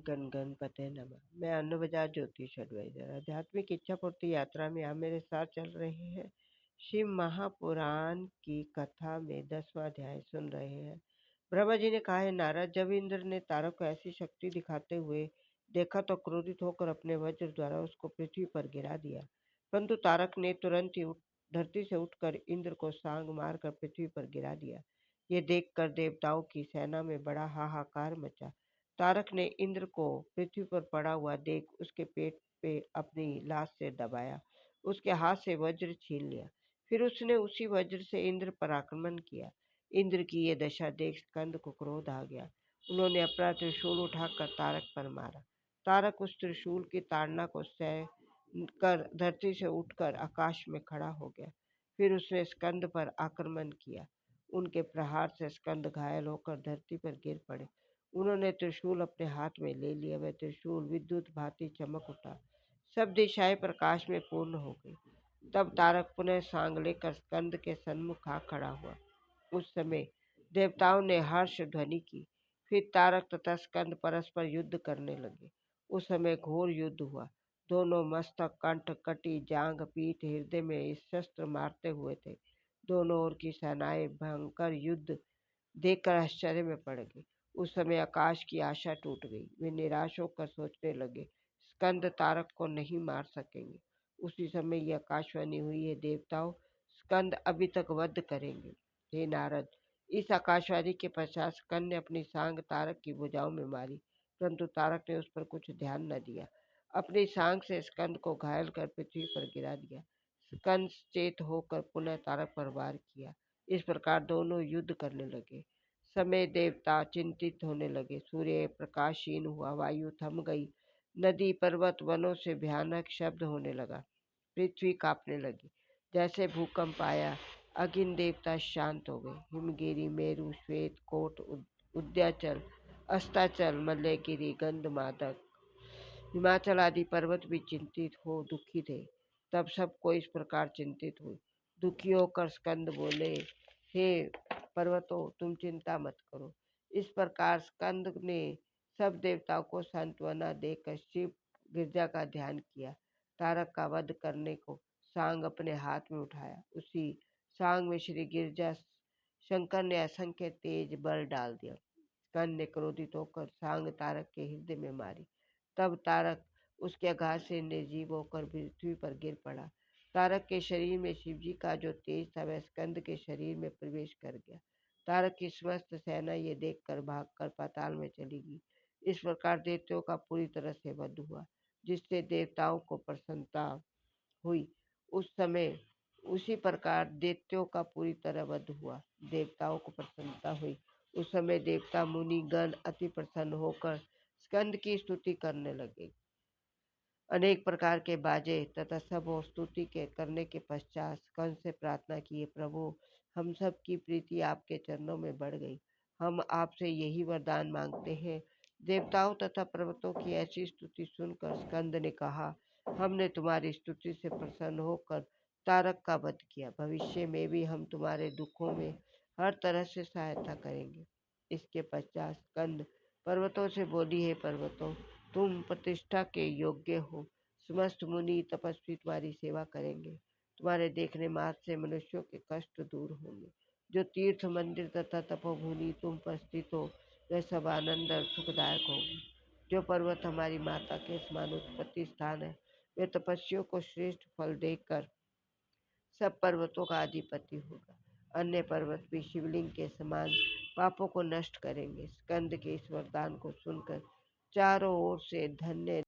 गण गणपते नमः। मैं अन्न बाजार ज्योतिष एडवाइजर आध्यात्मिक इच्छा पूर्ति यात्रा में आप मेरे साथ चल रहे हैं। शिव महापुराण की कथा में 10वां अध्याय सुन रहे हैं। ब्रह्मा जी ने कहा है नारद, जब इंद्र ने तारक को ऐसी शक्ति दिखाते हुए देखा तो क्रोधित होकर अपने वज्र द्वारा उसको पृथ्वी पर गिरा दिया। परंतु तारक ने तुरंत ही धरती से उठकर इंद्र को सांग मारकर पृथ्वी पर गिरा दिया। ये देखकर देवताओं की सेना में बड़ा हाहाकार मचा। तारक ने इंद्र को पृथ्वी पर पड़ा हुआ देख उसके पेट पे अपनी लाश से दबाया, उसके हाथ से वज्र छीन लिया। फिर उसने उसी वज्र से इंद्र पर आक्रमण किया। इंद्र की ये दशा देख स्कंद को क्रोध आ गया। उन्होंने अपना त्रिशूल उठाकर तारक पर मारा। तारक उस त्रिशूल की ताड़ना को सह कर धरती से उठकर आकाश में खड़ा हो गया। फिर उसने स्कंद पर आक्रमण किया। उनके प्रहार से स्कंद घायल होकर धरती पर गिर पड़े। उन्होंने त्रिशूल अपने हाथ में ले लिया। वह त्रिशूल विद्युत भांति चमक उठा। सब दिशाएं प्रकाश में पूर्ण हो गई। तब तारक पुनः सांग लेकर स्कंद के सन्मुख आ खड़ा हुआ। उस समय देवताओं ने हर्ष ध्वनि की। फिर तारक तथा स्कंद परस्पर युद्ध करने लगे। उस समय घोर युद्ध हुआ। दोनों मस्तक, कंठ, कटी, जांघ, पीठ, हृदय में इस शस्त्र मारते हुए थे। दोनों ओर की सेनाएं भयंकर युद्ध देखकर आश्चर्य में पड़ गई। उस समय आकाश की आशा टूट गई। वे निराश होकर सोचने लगे, स्कंद तारक को नहीं मार सकेंगे। उसी समय यह आकाशवाणी हुई है, देवताओं, स्कंद अभी तक वध करेंगे। हे नारद, इस आकाशवाणी के पश्चात स्कंद ने अपनी सांग तारक की भुजाओं में मारी, परंतु तारक ने उस पर कुछ ध्यान न दिया। अपनी सांग से स्कंद को घायल कर पृथ्वी पर गिरा दिया। स्कंद चेत होकर पुनः तारक पर वार किया। इस प्रकार दोनों युद्ध करने लगे। समय देवता चिंतित होने लगे। सूर्य प्रकाशहीन हुआ, वायु थम गई, नदी, पर्वत, वनों से भयानक शब्द होने लगा, पृथ्वी कांपने लगी। जैसे भूकंप आया, अग्नि देवता शांत हो गए। हिमगिरी, मेरु, श्वेत कोट, उद्याचल, अस्ताचल, मल्लयगिरी, गंधमादक, हिमाचल आदि पर्वत भी चिंतित हो दुखी थे। तब सबको इस प्रकार चिंतित हुई। दुखी होकर स्कंद बोले, हे पर्वतों, तुम चिंता मत करो। इस प्रकार स्कंद ने सब देवताओं को सांत्वना देकर शिव गिरजा का ध्यान किया। तारक का वध करने को सांग अपने हाथ में उठाया। उसी सांग में श्री गिरजा शंकर ने असंख्य तेज बल डाल दिया। स्कंद ने क्रोधित होकर सांग तारक के हृदय में मारी। तब तारक उसके आघात से निर्जीव होकर पृथ्वी पर गिर पड़ा। तारक के शरीर में शिवजी का जो तेज था वह स्कंद के शरीर में प्रवेश कर गया। तारक की समस्त सेना ये देखकर भागकर पाताल में चली गई। इस प्रकार देवताओं का पूरी तरह से वध हुआ, जिससे देवताओं को प्रसन्नता हुई। उस समय उसी प्रकार देवताओं का पूरी तरह वध हुआ, देवताओं को प्रसन्नता हुई। उस समय देवता मुनि गण अति प्रसन्न होकर स्कंद की स्तुति करने लगे। अनेक प्रकार के बाजे तथा सब और स्तुति के करने के पश्चात स्कंद से प्रार्थना किए, प्रभु, हम सब की प्रीति आपके चरणों में बढ़ गई। हम आपसे यही वरदान मांगते हैं। देवताओं तथा पर्वतों की ऐसी स्तुति सुनकर स्कंद ने कहा, हमने तुम्हारी स्तुति से प्रसन्न होकर तारक का वध किया। भविष्य में भी हम तुम्हारे दुखों में हर तरह से सहायता करेंगे। इसके पश्चात स्कंद पर्वतों से बोली, है पर्वतों, तुम प्रतिष्ठा के योग्य हो। समस्त मुनि तपस्वी तुम्हारी सेवा करेंगे। तुम्हारे देखने मात्र से मनुष्यों के कष्ट दूर होंगे। जो तीर्थ, मंदिर तथा तपोभूमि तुम पर स्थित हो वह सब आनंद और सुखदायक होगी। जो पर्वत हमारी माता के समान उत्पत्ति स्थान है वह तपस्वियों को श्रेष्ठ फल देकर सब पर्वतों का अधिपति होगा। अन्य पर्वत भी शिवलिंग के समान पापों को नष्ट करेंगे। स्कंद के इस वरदान को सुनकर चारों ओर से धन्य